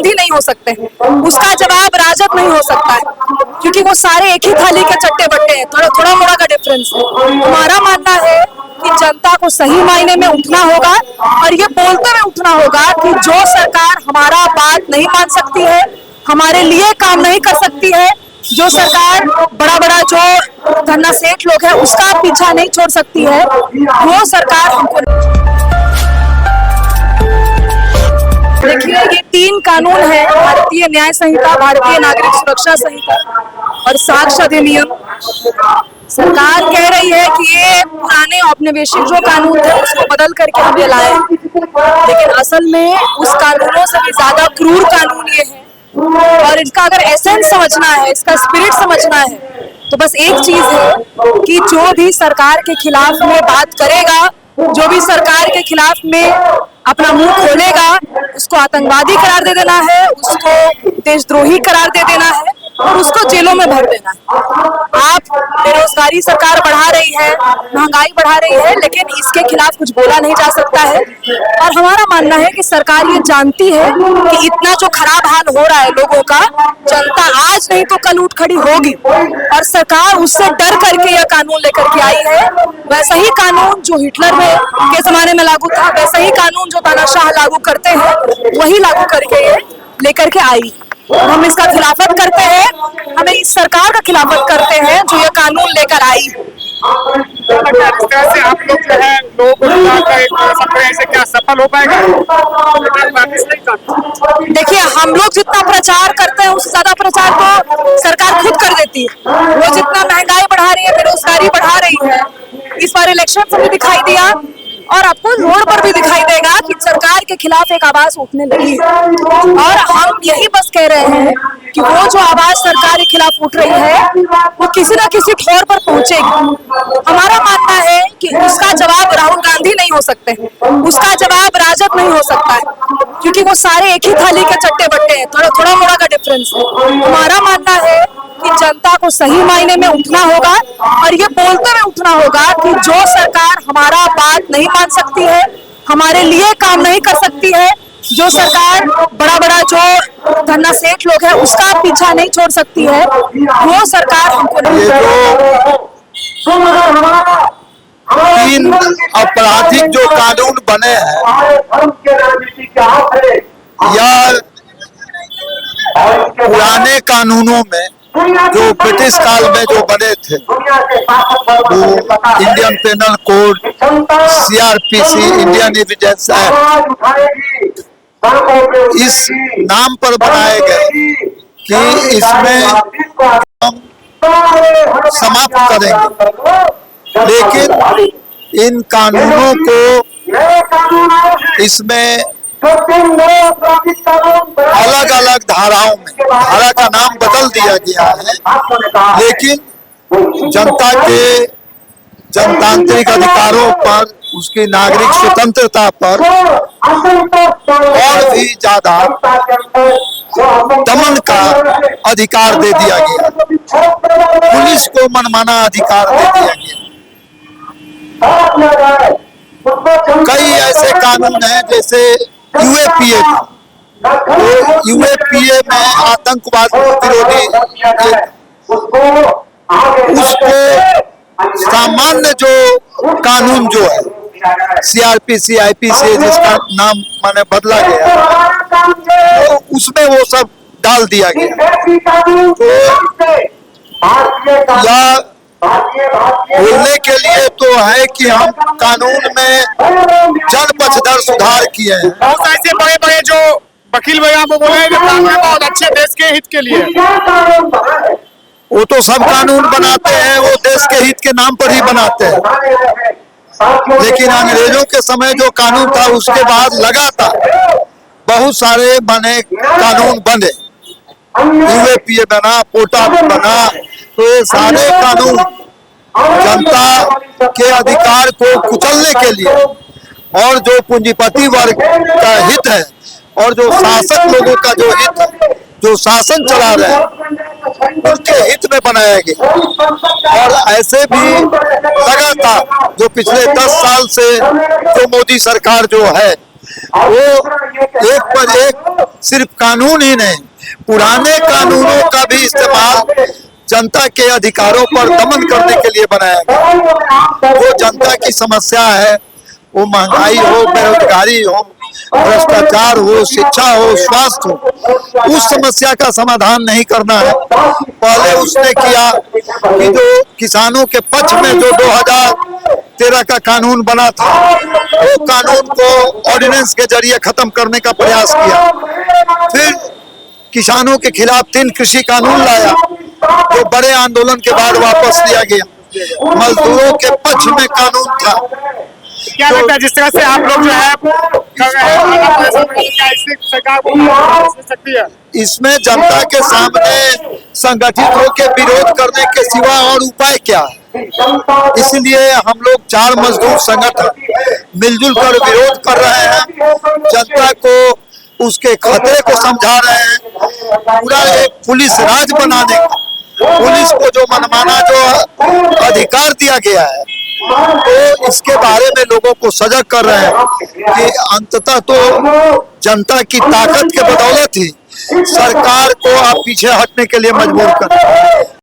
गांधी नहीं हो सकते, उसका जवाब राजद नहीं हो सकता है, क्योंकि वो सारे एक ही थाली के चट्टे बट्टे हैं, थोड़ा थोड़ा मोड़ा का डिफरेंस है। हमारा मानना है कि जनता को सही मायने में उठना होगा और ये बोलते हुए उठना होगा कि जो सरकार हमारा बात नहीं मान सकती है, हमारे लिए काम नहीं कर सकती है, जो सरकार बड़ा बड़ा जो धन्ना सेठ लोग हैं उसका पीछा नहीं छोड़ सकती है, वो सरकार हमको। देखिए, ये 3 कानून है, भारतीय न्याय संहिता, भारतीय नागरिक सुरक्षा संहिता और साक्ष्य अधिनियम। सरकार कह रही है कि ये पुराने औपनिवेशिक जो कानून थे उसको बदल करके हम ये लाए, लेकिन असल में उस कानूनों से भी ज्यादा क्रूर कानून ये है। और इनका अगर एसेंस समझना है, इसका स्पिरिट समझना है, तो बस एक चीज है कि जो भी सरकार के खिलाफ में बात करेगा, जो भी सरकार के खिलाफ में अपना मुंह खोलेगा, उसको आतंकवादी करार दे देना है, उसको देशद्रोही करार दे देना है और उसको जेलों में भर देना है। आप बेरोजगारी सरकार बढ़ा रही है, महंगाई बढ़ा रही है, लेकिन इसके खिलाफ कुछ बोला नहीं जा सकता है। और हमारा मानना है कि सरकार ये जानती है कि इतना जो खराब हाल हो रहा है लोगों का, जनता आज नहीं तो कल उठ खड़ी होगी और सरकार उससे डर करके यह कानून लेकर के आई है। वैसा ही कानून जो हिटलर में के जमाने में लागू था, वैसा ही कानून जो तानाशाह लागू करते हैं, वही लागू करके ये लेकर के आई। हम इसका खिलाफत करते हैं, हमें इस सरकार का खिलाफत करते हैं जो ये कानून लेकर आई। इस तरह से आप लोग जो है लोगों को ऐसे क्या सफल हो पाएगा? देखिए, हम लोग जितना प्रचार करते हैं उससे ज्यादा प्रचार तो सरकार खुद कर देती है। वो जितना महंगाई बढ़ा रही है, बेरोजगारी बढ़ा रही है, इस बार इलेक्शन से भी दिखाई दिया और आपको रोड पर भी दिखाई देगा कि सरकार के खिलाफ एक आवाज उठने लगी है। और हम यही बस कह रहे हैं कि वो जो आवाज सरकार के खिलाफ उठ रही है वो किसी न किसी ठोर पर पहुंचेगी। हमारा मानना है कि उसका जवाब राहुल गांधी नहीं हो सकते, उसका जवाब राजद नहीं हो सकता है, क्योंकि वो सारे एक ही थाली के चट्टे बट्टे हैं, थोड़ा थोड़ा मोड़ा का डिफरेंस है। हमारा मानना है कि जनता को सही मायने में उठना होगा और ये बोलते हुए उठना होगा कि जो सरकार हमारा बात नहीं मान सकती है, हमारे लिए काम नहीं कर सकती है, जो सरकार बड़ा बड़ा जो धन्ना सेठ लोग हैं उसका पीछा नहीं छोड़ सकती है, वो सरकार हमको नहीं। 3 आपराधिक जो कानून बने हैं, या पुराने कानूनों में जो ब्रिटिश काल में जो बने थे, वो Indian Penal Code, CRPC, Indian Evidence Act, इस नाम पर बनाए गए कि इसमें हम समाप्त करेंगे, लेकिन इन कानूनों को इसमें अलग अलग धाराओं में, धारा का नाम बदल दिया गया है, लेकिन जनता के जनतांत्रिक अधिकारों पर, उसकी नागरिक स्वतंत्रता पर और भी ज्यादा दमन का अधिकार दे दिया गया, पुलिस को मनमाना अधिकार दे दिया गया। कई ऐसे कानून हैं जैसे UAPA था, तो UAPA में आतंकवाद विरोधी, उसको सामान्य जो कानून जो है CRPC, IPC, जिसका नाम मैंने बदला गया, तो उसमें वो सब डाल दिया गया। तो या बोलने के लिए तो है कि हम कानून में जन पक्षधर सुधार किए हैं। बहुत ऐसे बड़े बड़े जो वकील भैया वो बोले बहुत अच्छे देश के हित के लिए, वो तो सब कानून बनाते हैं, वो देश के हित के नाम पर ही बनाते हैं, लेकिन अंग्रेजों के समय जो कानून था उसके बाद लगातार बहुत सारे कानून बने, UAPA बना, पोटा बना, तो ये सारे कानून जनता के अधिकार को कुचलने के लिए और जो पूंजीपति वर्ग का हित है और जो शासक लोगों का जो हित है, जो शासन चला रहे हैं, उनके हित में बनाया गया। और ऐसे भी लगातार जो पिछले 10 साल से जो मोदी सरकार जो है, वो एक पर एक सिर्फ कानून ही नहीं, पुराने कानूनों का भी इस्तेमाल जनता के अधिकारों पर दमन करने के लिए बनाया गया। वो जनता की समस्या है, वो महंगाई हो, बेरोजगारी हो, भ्रष्टाचार हो, शिक्षा हो, स्वास्थ्य हो, उस समस्या का समाधान नहीं करना है। पहले उसने किया कि जो किसानों के पक्ष में जो 2013 का कानून बना था, वो कानून को ऑर्डिनेंस के जरिए खत्म करने का प्रयास किया। फिर किसानों के खिलाफ 3 कृषि कानून लाया, जो बड़े आंदोलन के बाद वापस लिया गया। मजदूरों के पक्ष में कानून था। क्या लगता है जिस तरह से आप लोग जो है कर रहे हैं, क्या इससे सरकार को हो सकती है? इसमें जनता के सामने संगठित होकर विरोध करने के सिवा और उपाय क्या है? इसलिए हम लोग 4 मजदूर संगठन मिलजुल कर विरोध कर रहे हैं। जनता को उसके खतरे को समझा रहे हैं। पूरा एक पुलिस राज बनाने का, पुलिस को जो मनमाना जो अधिकार दिया गया है, तो इसके बारे में लोगों को सजग कर रहे हैं कि अंततः तो जनता की ताकत के बदौलत ही सरकार को आप पीछे हटने के लिए मजबूर कर